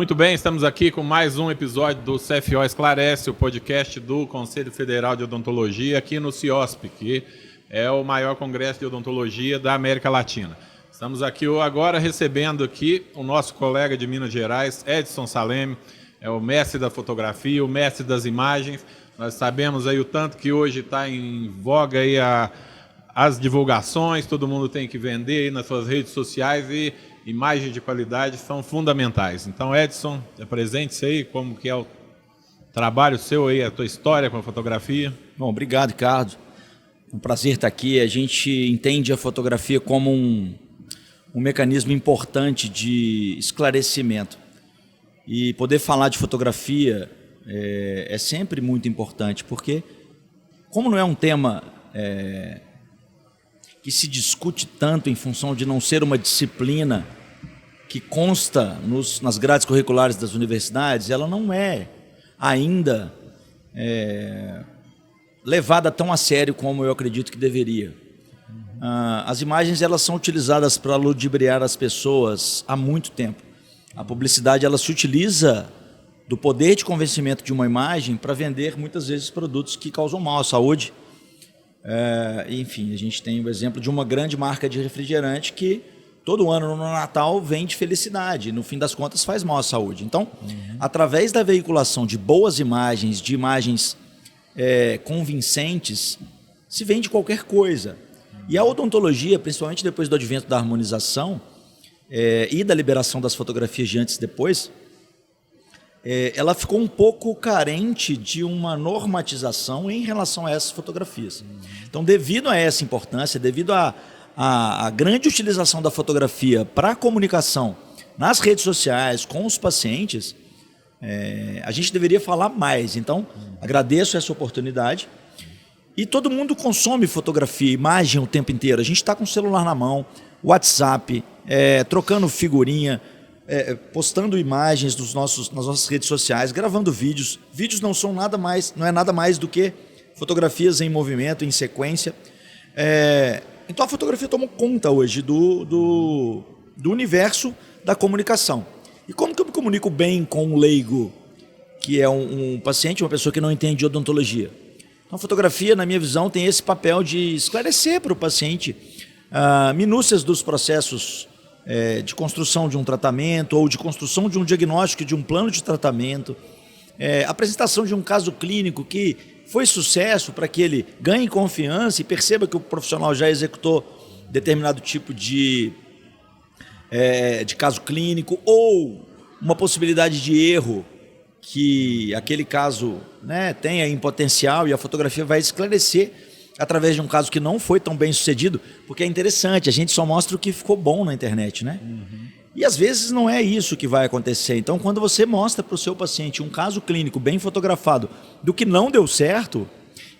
Muito bem, estamos aqui com mais um episódio do CFO Esclarece, o podcast do Conselho Federal de Odontologia, aqui no CIOSP, que é o maior congresso de odontologia da América Latina. Estamos aqui agora recebendo aqui o nosso colega de Minas Gerais, Edson Saleme, é o mestre da fotografia, o mestre das imagens. Nós sabemos aí o tanto que hoje está em voga aí as divulgações, todo mundo tem que vender aí nas suas redes sociais e imagens de qualidade são fundamentais. Então, Edson, apresente-se aí, como que é o trabalho seu aí, a tua história com a fotografia. Bom, obrigado, Ricardo. É um prazer estar aqui. A gente entende a fotografia como um mecanismo importante de esclarecimento. E poder falar de fotografia é sempre muito importante, porque como não é um tema que se discute tanto em função de não ser uma disciplina que consta nas grades curriculares das universidades, ela não é ainda levada tão a sério como eu acredito que deveria. As imagens elas são utilizadas para ludibriar as pessoas há muito tempo. A publicidade ela se utiliza do poder de convencimento de uma imagem para vender muitas vezes produtos que causam mal à saúde. Enfim, a gente tem o exemplo de uma grande marca de refrigerante que todo ano no Natal vende felicidade, no fim das contas faz mal à saúde. Então, através da veiculação de boas imagens, de imagens convincentes, se vende qualquer coisa. E a odontologia, principalmente depois do advento da harmonização e da liberação das fotografias de antes e depois, ela ficou um pouco carente de uma normatização em relação a essas fotografias. Então, devido a essa importância, devido à grande utilização da fotografia para a comunicação nas redes sociais, com os pacientes, a gente deveria falar mais. Então, agradeço essa oportunidade. E todo mundo consome fotografia, imagem o tempo inteiro. A gente está com o celular na mão, WhatsApp, trocando figurinha, postando imagens nas nossas redes sociais, gravando vídeos. Vídeos não é nada mais do que fotografias em movimento, em sequência. Então a fotografia toma conta hoje do universo da comunicação. E como que eu me comunico bem com um leigo, que é um paciente, uma pessoa que não entende de odontologia? Então a fotografia, na minha visão, tem esse papel de esclarecer para o paciente minúcias dos processos de construção de um tratamento ou de construção de um diagnóstico, de um plano de tratamento, apresentação de um caso clínico que foi sucesso para que ele ganhe confiança e perceba que o profissional já executou determinado tipo de caso clínico ou uma possibilidade de erro que aquele caso tenha em potencial, e a fotografia vai esclarecer através de um caso que não foi tão bem sucedido, porque é interessante, a gente só mostra o que ficou bom na internet, né? E às vezes não é isso que vai acontecer. Então, quando você mostra para o seu paciente um caso clínico bem fotografado do que não deu certo,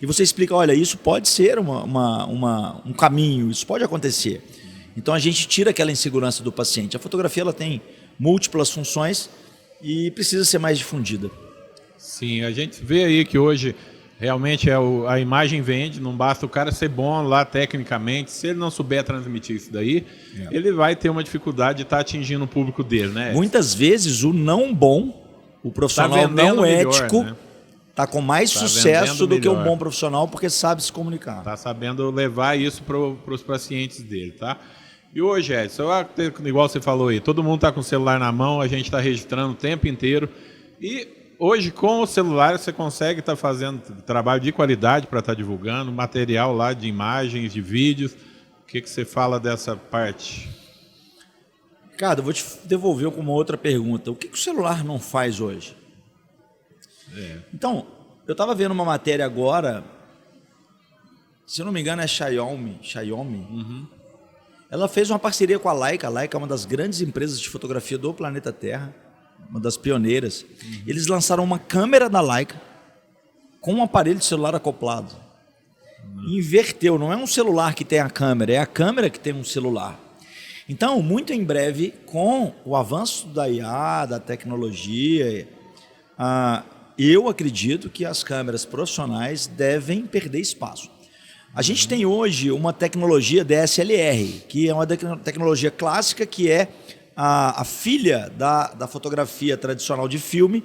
e você explica, olha, isso pode ser um caminho, isso pode acontecer. Então a gente tira aquela insegurança do paciente. A fotografia ela tem múltiplas funções e precisa ser mais difundida. Sim, a gente vê aí que hoje realmente a imagem vende, não basta o cara ser bom lá tecnicamente, se ele não souber transmitir isso daí, ele vai ter uma dificuldade de estar atingindo o público dele, né? Muitas vezes o não bom, o profissional não ético, né? Está com mais sucesso do que um bom profissional porque sabe se comunicar. Está sabendo levar isso para os pacientes dele, tá? E hoje, Edson, igual você falou aí, todo mundo está com o celular na mão, a gente está registrando o tempo inteiro e hoje, com o celular, você consegue estar fazendo trabalho de qualidade para estar divulgando, material lá de imagens, de vídeos. O que você fala dessa parte? Ricardo, eu vou te devolver com uma outra pergunta. O que o celular não faz hoje? Então, eu estava vendo uma matéria agora, se eu não me engano é Xiaomi. Ela fez uma parceria com a Leica. A Leica é uma das grandes empresas de fotografia do planeta Terra, uma das pioneiras. Eles lançaram uma câmera da Leica com um aparelho de celular acoplado. Inverteu, não é um celular que tem a câmera, é a câmera que tem um celular. Então, muito em breve, com o avanço da IA, da tecnologia, eu acredito que as câmeras profissionais devem perder espaço. A gente tem hoje uma tecnologia DSLR, que é uma tecnologia clássica que é a filha da fotografia tradicional de filme,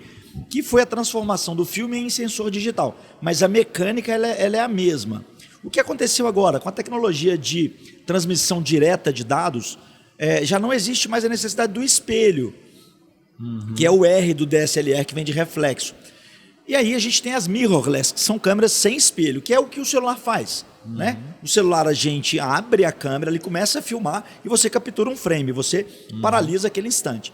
que foi a transformação do filme em sensor digital. Mas a mecânica ela é a mesma. O que aconteceu agora? Com a tecnologia de transmissão direta de dados, já não existe mais a necessidade do espelho, que é o R do DSLR, que vem de reflexo. E aí a gente tem as mirrorless, que são câmeras sem espelho, que é o que o celular faz. Né? O celular a gente abre a câmera, ele começa a filmar e você captura um frame, você paralisa aquele instante.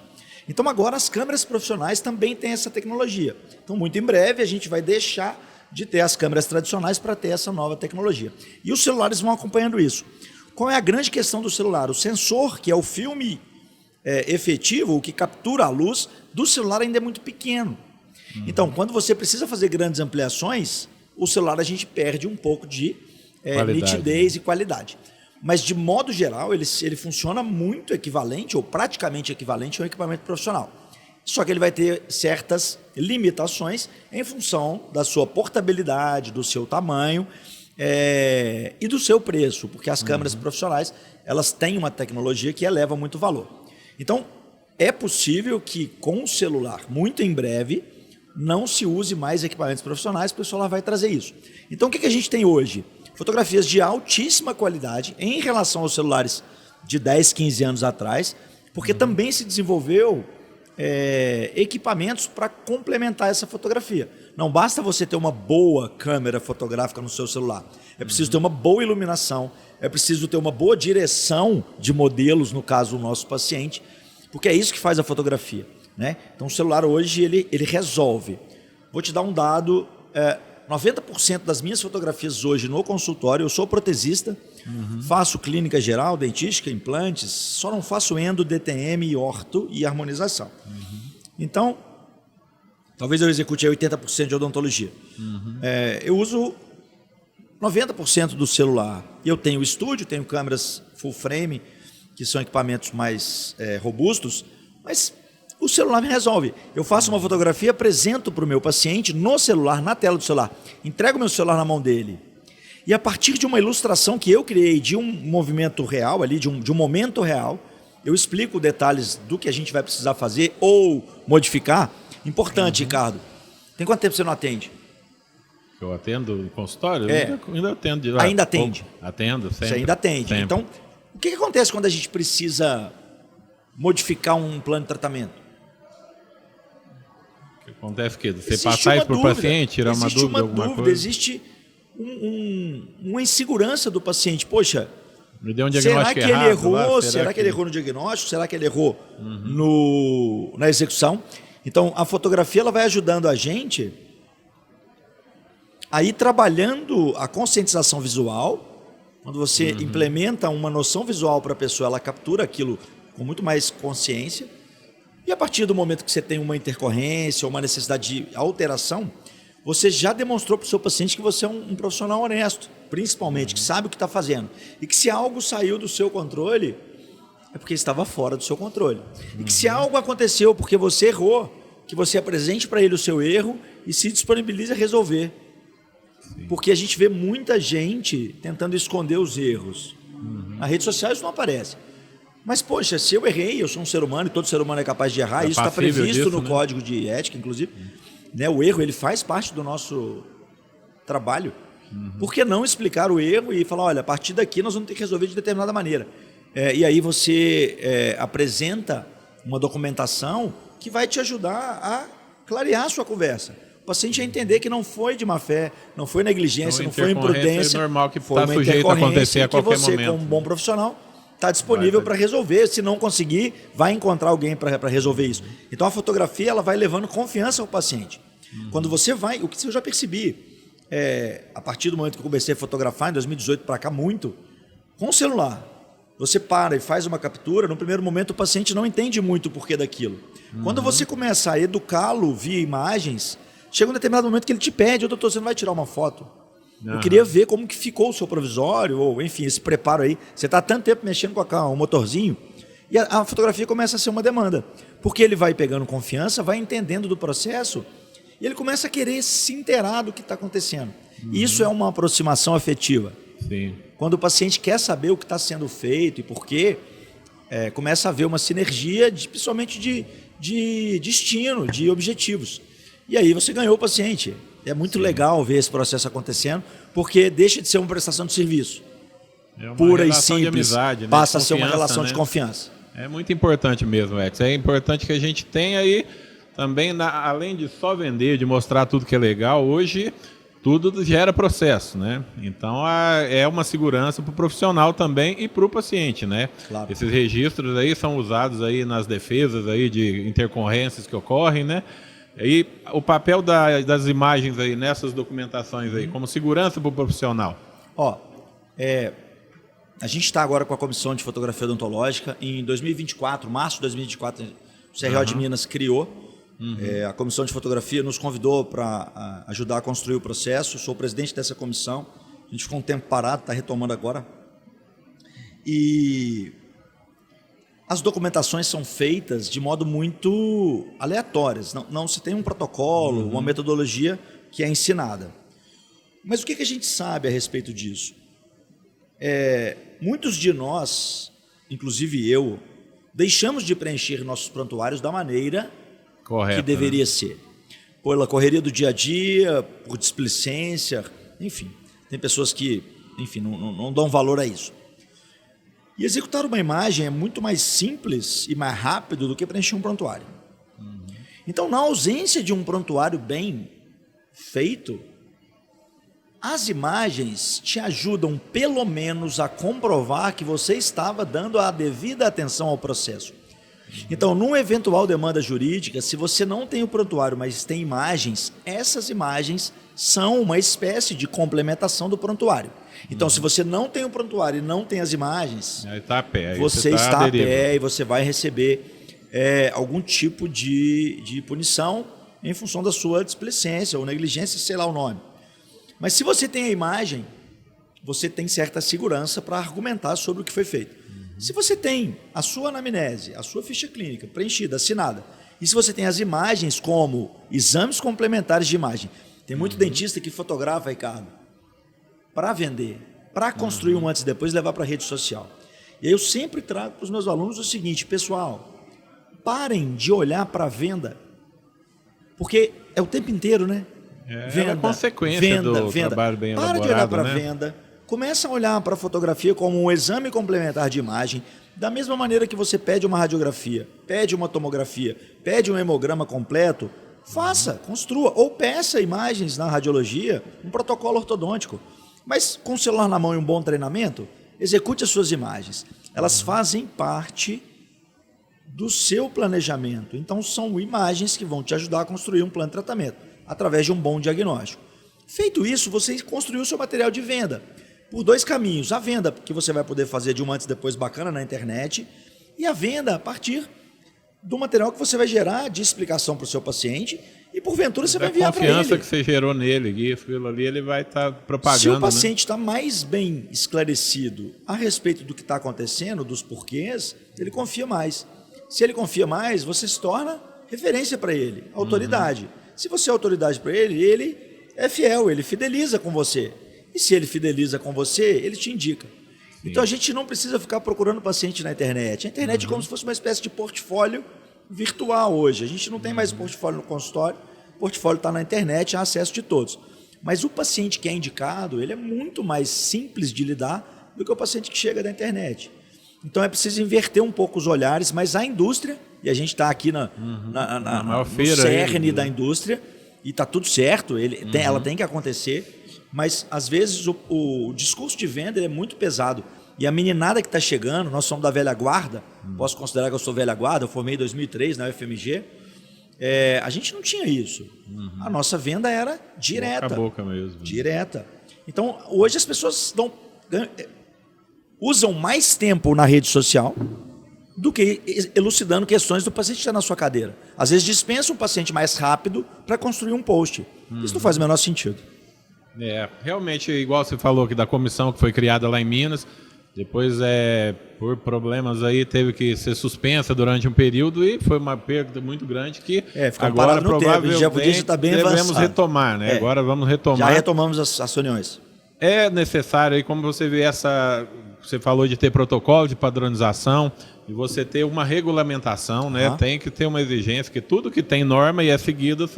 Então agora as câmeras profissionais também têm essa tecnologia. Então muito em breve a gente vai deixar de ter as câmeras tradicionais para ter essa nova tecnologia. E os celulares vão acompanhando isso. Qual é a grande questão do celular? O sensor, que é o filme efetivo, o que captura a luz, do celular ainda é muito pequeno. Então, quando você precisa fazer grandes ampliações, o celular a gente perde um pouco de nitidez e qualidade. Mas, de modo geral, ele funciona muito equivalente, ou praticamente equivalente a um equipamento profissional. Só que ele vai ter certas limitações em função da sua portabilidade, do seu tamanho e do seu preço, porque as câmeras profissionais elas têm uma tecnologia que eleva muito o valor. Então, é possível que com o celular, muito em breve, não se use mais equipamentos profissionais, porque o celular vai trazer isso. Então, o que a gente tem hoje? Fotografias de altíssima qualidade em relação aos celulares de 10, 15 anos atrás, porque também se desenvolveu equipamentos para complementar essa fotografia. Não basta você ter uma boa câmera fotográfica no seu celular. É preciso ter uma boa iluminação, é preciso ter uma boa direção de modelos, no caso do nosso paciente, porque é isso que faz a fotografia. Né? Então o celular hoje ele resolve. Vou te dar um dado, 90% das minhas fotografias hoje no consultório, eu sou protesista, faço clínica geral, dentística, implantes, só não faço endo, DTM, orto e harmonização. Então, talvez eu execute 80% de odontologia. Eu uso 90% do celular. Eu tenho estúdio, tenho câmeras full frame, que são equipamentos mais robustos, mas o celular me resolve. Eu faço uma fotografia, apresento para o meu paciente no celular, na tela do celular. Entrego meu celular na mão dele. E a partir de uma ilustração que eu criei, de um movimento real, ali, de um momento real, eu explico detalhes do que a gente vai precisar fazer ou modificar. Importante, Ricardo. Tem quanto tempo você não atende? Eu atendo no consultório? Ainda atendo direto. Ainda atende? Atendo, sempre. Você ainda atende. Sempre. Então, o que acontece quando a gente precisa modificar um plano de tratamento? Acontece o quê? Você passar isso para o paciente, tirar uma dúvida, alguma coisa? Existe uma insegurança do paciente. Poxa, me deu um diagnóstico será que errado, ele errou? lá? Será que ele errou no diagnóstico? Será que ele errou na execução? Então, a fotografia ela vai ajudando a gente a ir trabalhando a conscientização visual. Quando você implementa uma noção visual para a pessoa, ela captura aquilo com muito mais consciência. E a partir do momento que você tem uma intercorrência ou uma necessidade de alteração, você já demonstrou para o seu paciente que você é um profissional honesto, principalmente, que sabe o que está fazendo. E que se algo saiu do seu controle, é porque estava fora do seu controle. E que se algo aconteceu porque você errou, que você apresente para ele o seu erro e se disponibilize a resolver. Porque a gente vê muita gente tentando esconder os erros. Nas redes sociais isso não aparece. Mas, poxa, se eu errei, eu sou um ser humano e todo ser humano é capaz de errar, isso está previsto no código de ética, inclusive. Né? O erro ele faz parte do nosso trabalho. Por que não explicar o erro e falar, olha, a partir daqui nós vamos ter que resolver de determinada maneira. E aí você apresenta uma documentação que vai te ajudar a clarear a sua conversa. O paciente a entender que não foi de má fé, não foi negligência, não foi imprudência. É normal que está sujeito a acontecer a qualquer momento. Você, como um bom profissional, está disponível para resolver. Se não conseguir, vai encontrar alguém para resolver isso. Então a fotografia ela vai levando confiança ao paciente. Quando você vai, o que eu já percebi, a partir do momento que eu comecei a fotografar, em 2018 para cá, muito, com o celular, você para e faz uma captura, no primeiro momento o paciente não entende muito o porquê daquilo. Quando você começa a educá-lo via imagens, chega um determinado momento que ele te pede, doutor, você não vai tirar uma foto? Eu queria ver como que ficou o seu provisório, ou enfim, esse preparo aí. Você está há tanto tempo mexendo com um motorzinho, e a fotografia começa a ser uma demanda. Porque ele vai pegando confiança, vai entendendo do processo, e ele começa a querer se inteirar do que está acontecendo. Isso é uma aproximação afetiva. Sim. Quando o paciente quer saber o que está sendo feito e por quê, começa a haver uma sinergia, principalmente de destino, de objetivos. E aí você ganhou o paciente. É muito legal ver esse processo acontecendo, porque deixa de ser uma prestação de serviço. É uma pura e relação de simples, amizade, né? passa a De ser uma confiança, relação né? de confiança. É muito importante mesmo, Ex. É importante que a gente tenha aí também, além de só vender, de mostrar tudo que é legal, hoje tudo gera processo, né? Então é uma segurança para o profissional também e para o paciente, né? Claro. Esses registros aí são usados aí nas defesas aí de intercorrências que ocorrem, né? E o papel das imagens aí nessas documentações aí, como segurança para o profissional. A gente está agora com a Comissão de Fotografia Odontológica. Em 2024, março de 2024, o CRO de Minas criou. A Comissão de Fotografia nos convidou para ajudar a construir o processo. Sou o presidente dessa comissão. A gente ficou um tempo parado, está retomando agora. E as documentações são feitas de modo muito aleatório. Não se tem um protocolo, uma metodologia que é ensinada. Mas o que a gente sabe a respeito disso? Muitos de nós, inclusive eu, deixamos de preencher nossos prontuários da maneira Correto, que deveria ser. Pela correria do dia a dia, por displicência, enfim. Tem pessoas que, enfim, não dão valor a isso. E executar uma imagem é muito mais simples e mais rápido do que preencher um prontuário. Então, na ausência de um prontuário bem feito, as imagens te ajudam pelo menos a comprovar que você estava dando a devida atenção ao processo. Então, numa eventual demanda jurídica, se você não tem o prontuário, mas tem imagens, essas imagens são uma espécie de complementação do prontuário. Então, se você não tem o prontuário e não tem as imagens, aí tá a pé, aí você está a pé e você vai receber algum tipo de punição em função da sua displicência ou negligência, sei lá o nome. Mas se você tem a imagem, você tem certa segurança para argumentar sobre o que foi feito. Se você tem a sua anamnese, a sua ficha clínica preenchida, assinada, e se você tem as imagens como exames complementares de imagem, tem muito dentista que fotografa, Ricardo, para vender, para construir um antes e depois e levar para a rede social. E aí eu sempre trago para os meus alunos o seguinte: pessoal, parem de olhar para a venda, porque é o tempo inteiro, né? É a consequência do trabalho bem elaborado. Para de olhar para a né? venda, começa a olhar para a fotografia como um exame complementar de imagem, da mesma maneira que você pede uma radiografia, pede uma tomografia, pede um hemograma completo, faça, construa, ou peça imagens na radiologia, um protocolo ortodôntico. Mas com o celular na mão e um bom treinamento, execute as suas imagens. Elas fazem parte do seu planejamento. Então são imagens que vão te ajudar a construir um plano de tratamento, através de um bom diagnóstico. Feito isso, você construiu o seu material de venda por dois caminhos: a venda que você vai poder fazer de um antes e depois bacana na internet, e a venda a partir do material que você vai gerar de explicação para o seu paciente e porventura você vai enviar para ele. A confiança que você gerou nele, aquilo ali, ele vai estar propagando. Se o paciente está mais bem esclarecido a respeito do que está acontecendo, dos porquês, ele confia mais. Se ele confia mais, você se torna referência para ele, autoridade. Se você é autoridade para ele, ele é fiel, ele fideliza com você. E se ele fideliza com você, ele te indica. Sim. Então a gente não precisa ficar procurando paciente na internet. A internet é como se fosse uma espécie de portfólio virtual hoje. A gente não tem mais portfólio no consultório, o portfólio está na internet, há acesso de todos. Mas o paciente que é indicado, ele é muito mais simples de lidar do que o paciente que chega da internet. Então é preciso inverter um pouco os olhares, mas a indústria, e a gente está aqui no cerne da indústria, e está tudo certo, ela tem que acontecer. Mas, às vezes, o discurso de venda é muito pesado. E a meninada que está chegando, nós somos da velha guarda, posso considerar que eu sou velha guarda, eu formei em 2003 na UFMG, a gente não tinha isso. A nossa venda era direta. Boca a boca mesmo. Direta. Então, hoje as pessoas usam mais tempo na rede social do que elucidando questões do paciente que está na sua cadeira. Às vezes dispensa um paciente mais rápido para construir um post. Isso não faz o menor sentido. Realmente, igual você falou aqui da comissão que foi criada lá em Minas, depois por problemas aí teve que ser suspensa durante um período e foi uma perda muito grande que agora provavelmente já podia estar bem devemos avançado. Retomar, né? Agora vamos retomar. Já retomamos as reuniões. É necessário aí, como você vê você falou de ter protocolo de padronização e você ter uma regulamentação, né? Tem que ter uma exigência, que tudo que tem norma e é seguido,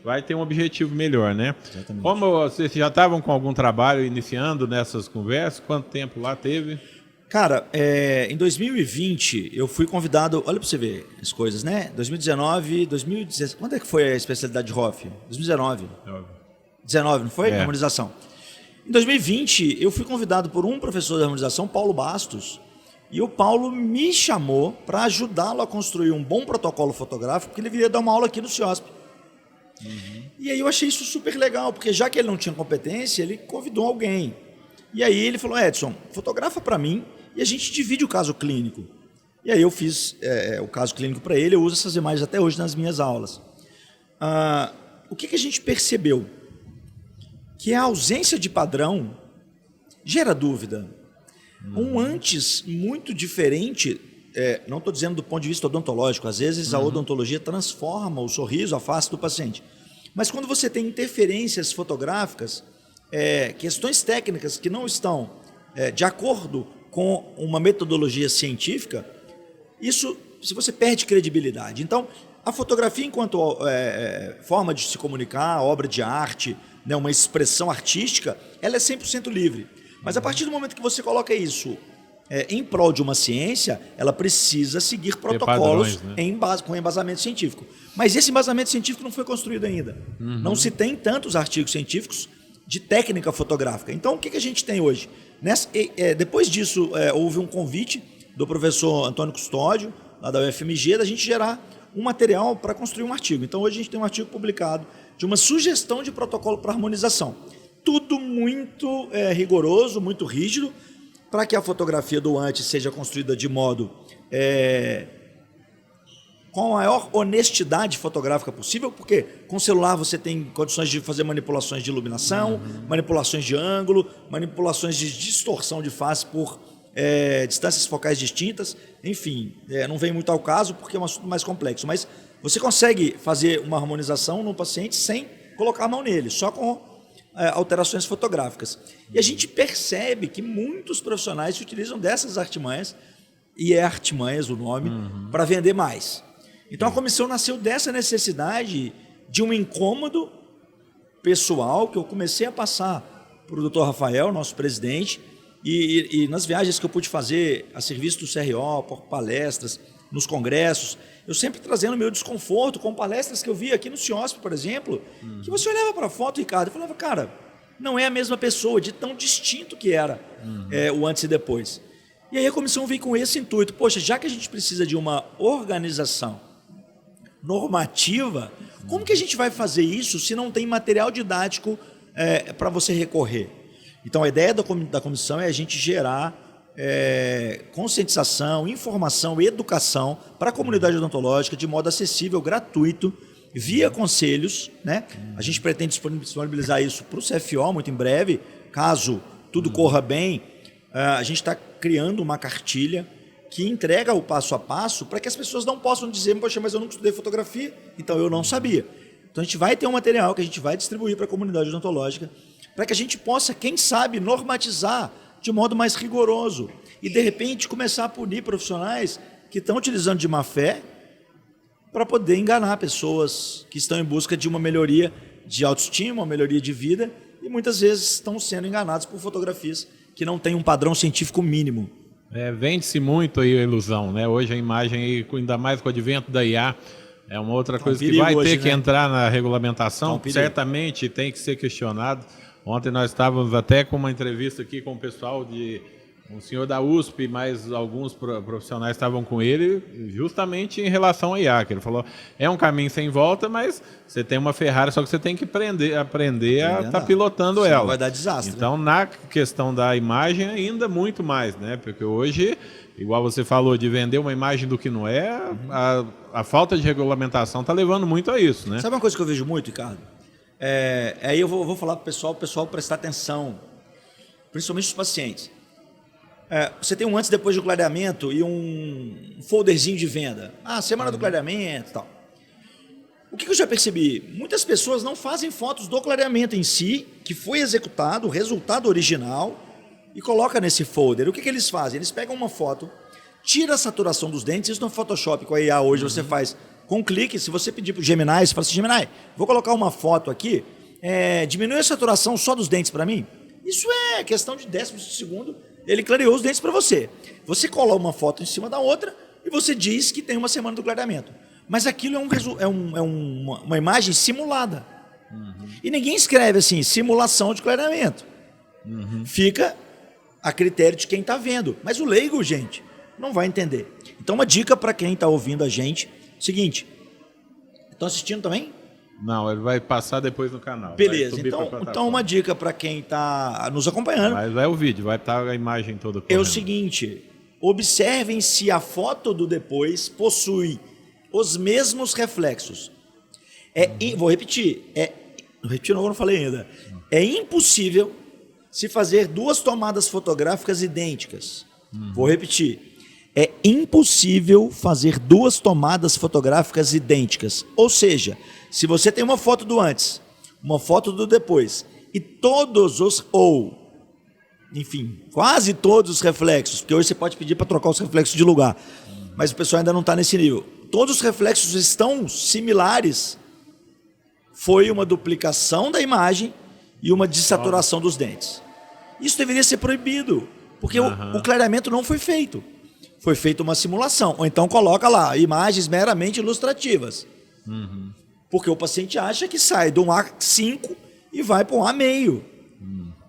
vai ter um objetivo melhor, né? Exatamente. Como vocês já estavam com algum trabalho iniciando nessas conversas? Quanto tempo lá teve? Cara, em 2020 eu fui convidado, olha para você ver as coisas, né? 2019, 2016, quando é que foi a especialidade de ROF? 2019. 19, não foi? Harmonização. Em 2020 eu fui convidado por um professor de harmonização, Paulo Bastos, e o Paulo me chamou para ajudá-lo a construir um bom protocolo fotográfico, porque ele viria dar uma aula aqui no CIOSP. E aí eu achei isso super legal, porque já que ele não tinha competência, ele convidou alguém. E aí ele falou, Edson, fotografa para mim e a gente divide o caso clínico. E aí eu fiz o caso clínico para ele, eu uso essas imagens até hoje nas minhas aulas. O que a gente percebeu? Que a ausência de padrão gera dúvida. Um antes muito diferente, não estou dizendo do ponto de vista odontológico, às vezes a odontologia transforma o sorriso, a face do paciente. Mas quando você tem interferências fotográficas, questões técnicas que não estão de acordo com uma metodologia científica, isso, se você perde credibilidade. Então, a fotografia enquanto forma de se comunicar, obra de arte, né, uma expressão artística, ela é 100% livre. Mas a partir do momento que você coloca isso em prol de uma ciência, ela precisa seguir protocolos padrões, né? Com embasamento científico. Mas esse embasamento científico não foi construído ainda. Não se tem tantos artigos científicos de técnica fotográfica. Então, o que a gente tem hoje? Depois disso, houve um convite do professor Antônio Custódio, lá da UFMG, da gente gerar um material para construir um artigo. Então, hoje a gente tem um artigo publicado de uma sugestão de protocolo para harmonização. Tudo muito rigoroso, muito rígido, para que a fotografia do antes seja construída de modo com a maior honestidade fotográfica possível, porque com o celular você tem condições de fazer manipulações de iluminação, manipulações de ângulo, manipulações de distorção de face por distâncias focais distintas, enfim, não vem muito ao caso porque é um assunto mais complexo, mas você consegue fazer uma harmonização no paciente sem colocar a mão nele, só com alterações fotográficas. E a gente percebe que muitos profissionais se utilizam dessas artimanhas, e é artimanhas o nome, para vender mais. Então a comissão nasceu dessa necessidade de um incômodo pessoal que eu comecei a passar para o Dr. Rafael, nosso presidente, e nas viagens que eu pude fazer a serviço do CRO, por palestras, nos congressos, eu sempre trazendo meu desconforto com palestras que eu via aqui no CIOSP, por exemplo, que você olhava para a foto, Ricardo, e falava, cara, não é a mesma pessoa, de tão distinto que era o antes e depois. E aí a comissão veio com esse intuito, poxa, já que a gente precisa de uma organização normativa, como que a gente vai fazer isso se não tem material didático para você recorrer? Então a ideia da comissão é a gente gerar conscientização, informação, educação para a comunidade odontológica de modo acessível, gratuito, via conselhos, né? A gente pretende disponibilizar isso para o CFO muito em breve, caso tudo corra bem. A gente está criando uma cartilha que entrega o passo a passo para que as pessoas não possam dizer, poxa, mas eu nunca estudei fotografia, então eu não sabia. Então a gente vai ter um material que a gente vai distribuir para a comunidade odontológica para que a gente possa, quem sabe, normatizar de modo mais rigoroso e, de repente, começar a punir profissionais que estão utilizando de má fé para poder enganar pessoas que estão em busca de uma melhoria de autoestima, uma melhoria de vida e muitas vezes estão sendo enganados por fotografias que não têm um padrão científico mínimo. Vende-se muito aí a ilusão, né? Hoje a imagem, aí, ainda mais com o advento da IA, é uma outra coisa que vai ter que entrar na regulamentação, certamente tem que ser questionado. Ontem nós estávamos até com uma entrevista aqui com o pessoal de um senhor da USP, mas alguns profissionais estavam com ele justamente em relação à IA, que ele falou, é um caminho sem volta, mas você tem uma Ferrari, só que você tem que aprender a estar pilotando ela. Vai dar desastre. Então, na questão da imagem, ainda muito mais, né? Porque hoje, igual você falou, de vender uma imagem do que não é, a falta de regulamentação está levando muito a isso, né? Sabe uma coisa que eu vejo muito, Ricardo? Aí eu vou falar para o pessoal prestar atenção, principalmente os pacientes. Você tem um antes e depois do clareamento e um folderzinho de venda. Semana do clareamento e tal. O que eu já percebi? Muitas pessoas não fazem fotos do clareamento em si, que foi executado, o resultado original, e coloca nesse folder. O que eles fazem? Eles pegam uma foto, tira a saturação dos dentes, isso no Photoshop com a IA hoje você faz com um clique. Se você pedir para o Gemini, você fala assim, Gemini, vou colocar uma foto aqui, diminui a saturação só dos dentes para mim. Isso é questão de décimos de segundo, ele clareou os dentes para você. Você cola uma foto em cima da outra e você diz que tem uma semana do clareamento. Mas aquilo uma imagem simulada. E ninguém escreve assim, simulação de clareamento. Fica a critério de quem está vendo. Mas o leigo, gente, não vai entender. Então, uma dica para quem está ouvindo a gente, seguinte, estão assistindo também? Não, ele vai passar depois no canal. Beleza, então uma dica para quem está nos acompanhando. Mas é o vídeo, vai estar a imagem toda correndo. É o seguinte, observem se a foto do depois possui os mesmos reflexos. Vou repetir, eu não falei ainda. É impossível se fazer duas tomadas fotográficas idênticas. Vou repetir. É impossível fazer duas tomadas fotográficas idênticas. Ou seja, se você tem uma foto do antes, uma foto do depois, e quase todos os reflexos, porque hoje você pode pedir para trocar os reflexos de lugar, mas o pessoal ainda não está nesse nível. Todos os reflexos estão similares. Foi uma duplicação da imagem e uma dessaturação dos dentes. Isso deveria ser proibido, porque o clareamento não foi feito. Foi feita uma simulação. Ou então coloca lá imagens meramente ilustrativas. Porque o paciente acha que sai de um A5 e vai para um A meio.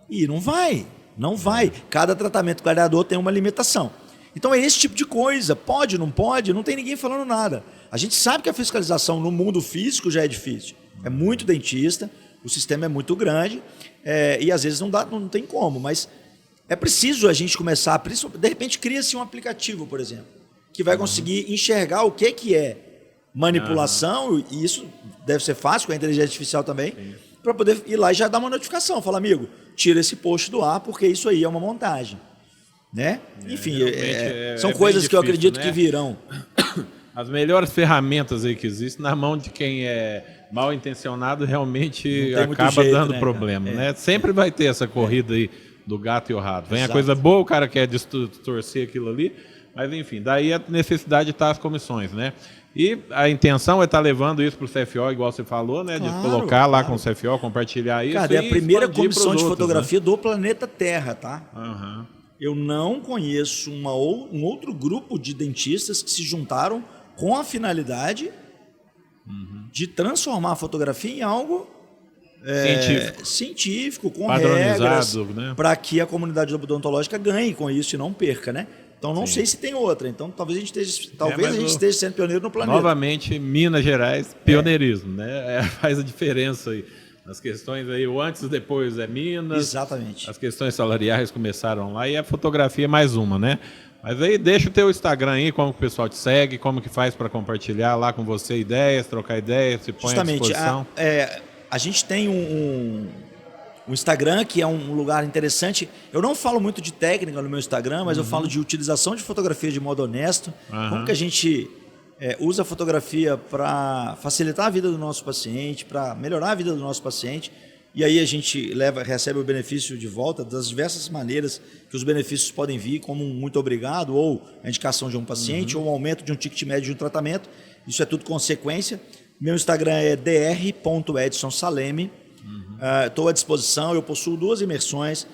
E não vai. Não vai. Cada tratamento clareador tem uma limitação. Então é esse tipo de coisa. Pode, não tem ninguém falando nada. A gente sabe que a fiscalização no mundo físico já é difícil. É muito dentista, o sistema é muito grande e às vezes não tem como, mas é preciso a gente começar, de repente cria-se um aplicativo, por exemplo, que vai conseguir enxergar o que é manipulação, e isso deve ser fácil com a inteligência artificial também, para poder ir lá e já dar uma notificação, falar, amigo, tira esse post do ar porque isso aí é uma montagem. Né? Enfim, são coisas que eu acredito que virão. As melhores ferramentas aí que existem na mão de quem é mal intencionado realmente acaba dando problema, né? Sempre vai ter essa corrida aí do gato e o rato. Vem a coisa boa, o cara quer distorcer aquilo ali, mas enfim, daí a necessidade de estar as comissões, né? E a intenção é estar levando isso para o CFO, igual você falou, né? De colocar lá com o CFO, compartilhar isso. Cara, é a primeira comissão de fotografia do planeta Terra, tá? Eu não conheço um outro grupo de dentistas que se juntaram com a finalidade de transformar a fotografia em algo científico, com regras, né? Para que a comunidade odontológica ganhe com isso e não perca, né? Então não sei se tem outra. Então talvez a gente esteja sendo pioneiro no planeta. Novamente, Minas Gerais, pioneirismo, né? Faz a diferença aí. As questões aí, o antes e o depois é Minas. Exatamente. As questões salariais começaram lá e a fotografia é mais uma, né? Mas aí deixa o teu Instagram aí, como que o pessoal te segue, como que faz para compartilhar lá com você ideias, trocar ideias, se põe à disposição. A gente tem um Instagram que é um lugar interessante. Eu não falo muito de técnica no meu Instagram, mas eu falo de utilização de fotografia de modo honesto. Como que a gente usa a fotografia para facilitar a vida do nosso paciente, para melhorar a vida do nosso paciente. E aí a gente recebe o benefício de volta das diversas maneiras que os benefícios podem vir, como um muito obrigado, ou a indicação de um paciente, ou um aumento de um ticket médio de um tratamento. Isso é tudo consequência. Meu Instagram é dr.edsonsaleme. Estou à disposição, eu possuo 2 imersões.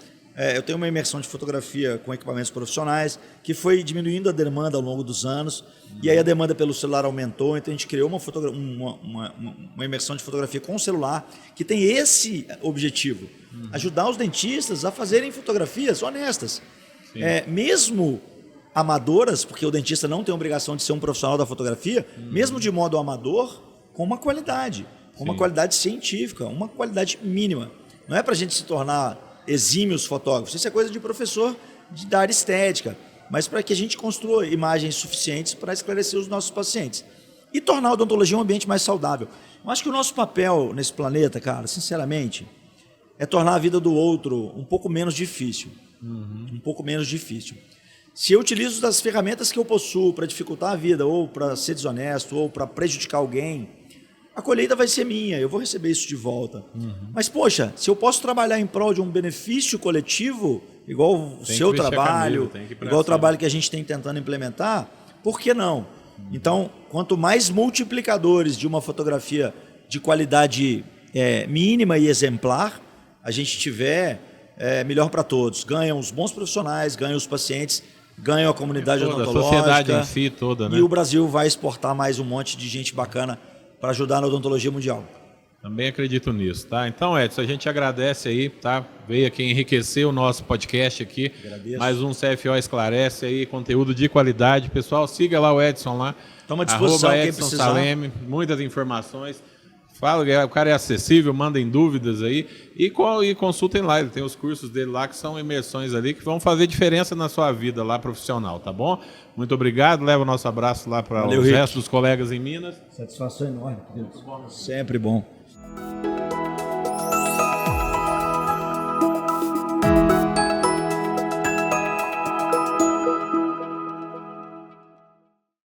Eu tenho uma imersão de fotografia com equipamentos profissionais, que foi diminuindo a demanda ao longo dos anos, e aí a demanda pelo celular aumentou, então a gente criou uma imersão de fotografia com o celular, que tem esse objetivo, ajudar os dentistas a fazerem fotografias honestas, mesmo amadoras, porque o dentista não tem obrigação de ser um profissional da fotografia, mesmo de modo amador, com uma qualidade científica, uma qualidade mínima. Não é para a gente se tornar exímios fotógrafos, isso é coisa de professor da área estética, mas para que a gente construa imagens suficientes para esclarecer os nossos pacientes e tornar a odontologia um ambiente mais saudável. Eu acho que o nosso papel nesse planeta, cara, sinceramente, é tornar a vida do outro um pouco menos difícil. Um pouco menos difícil. Se eu utilizo das ferramentas que eu possuo para dificultar a vida, ou para ser desonesto, ou para prejudicar alguém, a colheita vai ser minha, eu vou receber isso de volta. Mas, poxa, se eu posso trabalhar em prol de um benefício coletivo, igual o seu trabalho, igual o cima. trabalho que a gente tem tentando implementar, por que não? Então, quanto mais multiplicadores de uma fotografia de qualidade mínima e exemplar a gente tiver, melhor para todos. Ganham os bons profissionais, ganham os pacientes, ganham a comunidade odontológica. A sociedade em si toda, né? E o Brasil vai exportar mais um monte de gente bacana para ajudar na odontologia mundial. Também acredito nisso, tá? Então, Edson, a gente agradece aí, tá? Veio aqui enriquecer o nosso podcast aqui. Agradeço. Mais um CFO Esclarece aí, conteúdo de qualidade. Pessoal, siga lá o Edson lá. Estamos à disposição, @Edson quem precisar. Saleme, muitas informações. Fala, o cara é acessível, mandem dúvidas aí e consultem lá. Ele tem os cursos dele lá que são imersões ali que vão fazer diferença na sua vida lá profissional, tá bom? Muito obrigado. Leva o nosso abraço lá para os restos dos colegas em Minas. Satisfação enorme, queridos. Sempre bom.